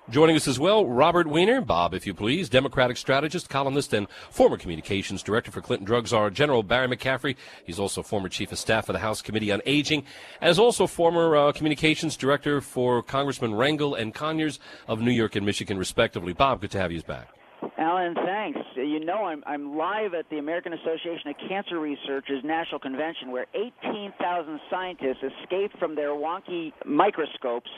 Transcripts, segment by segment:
Joining us as well, Robert Weiner, Bob, if you please, Democratic strategist, columnist, and former communications director for Clinton drug czar General Barry McCaffrey. He's also former chief of staff for the House Committee on Aging, as also former communications director for Congressman Rangel and Conyers of New York and Michigan, respectively. Bob, good to have you back. Alan, thanks. You know, I'm live at the American Association of Cancer Researchers National Convention, where 18,000 scientists escaped from their wonky microscopes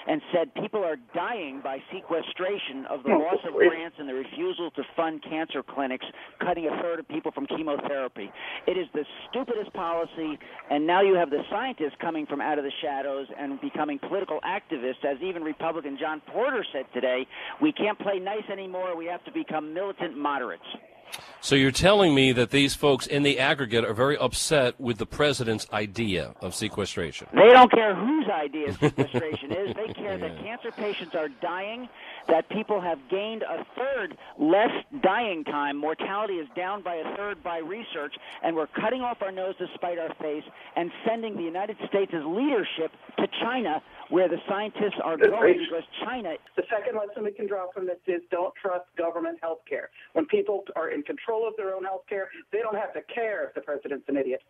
and said people are dying by sequestration of the loss of grants and the refusal to fund cancer clinics, cutting a third of people from chemotherapy. It is the stupidest policy, and now you have the scientists coming from out of the shadows and becoming political activists, as even Republican John Porter said today. We can't play nice anymore. We have to become militant moderates. So you're telling me that these folks in the aggregate are very upset with the president's idea of sequestration? They don't care whose idea sequestration is. They care that cancer patients are dying, that people have gained a third less dying time. Mortality is down by a third by research, and we're cutting off our nose to spite our face and sending the United States' leadership to China, where the scientists are going, because China... The second lesson we can draw from this is don't trust government health care. When people are in control of their own health care, they don't have to care if the president's an idiot.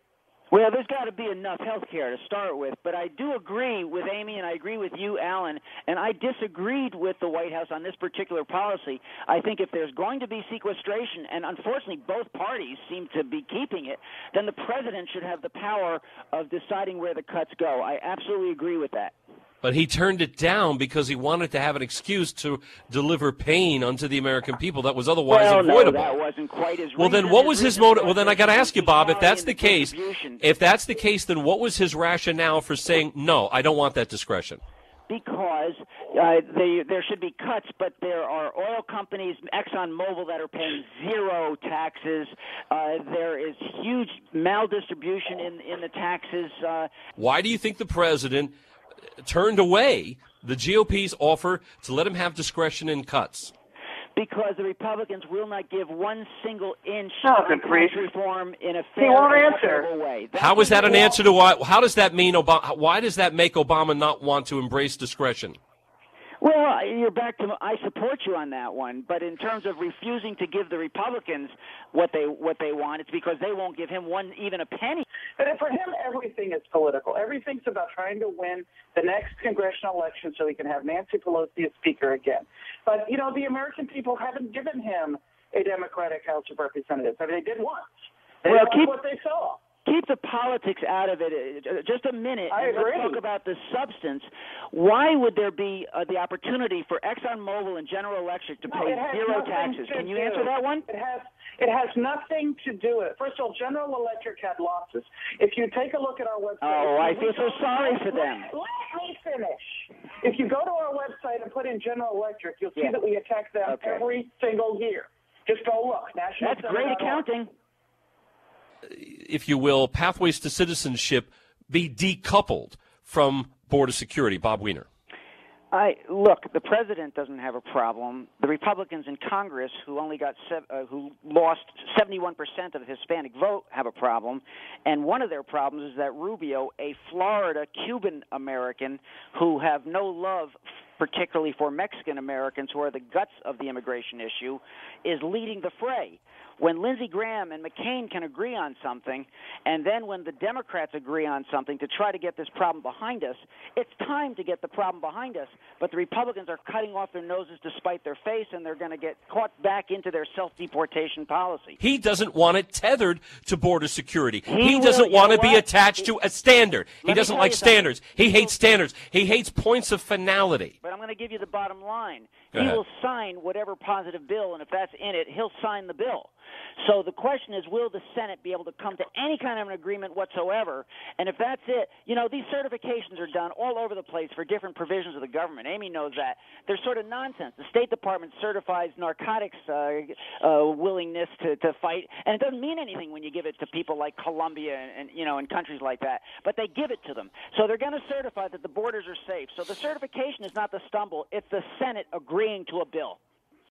Well, there's got to be enough health care to start with, but I do agree with Amy and I agree with you, Alan, and I disagreed with the White House on this particular policy. I think if there's going to be sequestration, and unfortunately both parties seem to be keeping it, then the president should have the power of deciding where the cuts go. I absolutely agree with that. But he turned it down because he wanted to have an excuse to deliver pain unto the American people that was otherwise avoidable. No, that wasn't quite as well, then what was his motive? Well, then I got to ask you, Bob, if that's the case, then what was his rationale for saying, no, I don't want that discretion? Because there should be cuts, but there are oil companies, ExxonMobil, that are paying zero taxes. There is huge maldistribution in the taxes. Why do you think the president turned away the GOP's offer to let him have discretion in cuts? Because the Republicans will not give one single inch of tax reform in a fair and equitable way. How is that an answer to why? How does that mean Obama? Why does that make Obama not want to embrace discretion? Well, you're back to I support you on that one, but in terms of refusing to give the Republicans what they want, it's because they won't give him even a penny. But for him, everything is political. Everything's about trying to win the next congressional election so he can have Nancy Pelosi as Speaker again. But, you know, the American people haven't given him a Democratic House of Representatives. I mean, they did once. They didn't like what they saw. Keep the politics out of it. Just a minute. I agree. Let's talk about the substance. Why would there be the opportunity for ExxonMobil and General Electric to pay zero taxes? Can you answer that one? It has nothing to do with it. First of all, General Electric had losses. If you take a look at our website... Oh, I feel so sorry for them. Let me finish. If you go to our website and put in General Electric, you'll see that we attack them every single year. Just go look. That's great accounting. If you will, pathways to citizenship be decoupled from border security. Bob Weiner. Look, the president doesn't have a problem. The Republicans in Congress, who only got who lost 71% of the Hispanic vote, have a problem. And one of their problems is that Rubio, a Florida Cuban American who have no love particularly for Mexican Americans, who are the guts of the immigration issue, is leading the fray. When Lindsey Graham and McCain can agree on something, and then when the Democrats agree on something to try to get this problem behind us, it's time to get the problem behind us. But the Republicans are cutting off their noses to spite their face, and they're going to get caught back into their self-deportation policy. He doesn't want it tethered to border security. He doesn't want to be attached to a standard. He doesn't like standards. He hates standards. He hates points of finality. But I'm going to give you the bottom line. He will sign whatever positive bill, and if that's in it, he'll sign the bill. So the question is, will the Senate be able to come to any kind of an agreement whatsoever? And if that's it, you know, these certifications are done all over the place for different provisions of the government. Amy knows that. They're sort of nonsense. The State Department certifies narcotics willingness to fight, and it doesn't mean anything when you give it to people like Colombia and you know, and countries like that. But they give it to them. So they're going to certify that the borders are safe. So the certification is not the stumble. It's the Senate agreeing to a bill.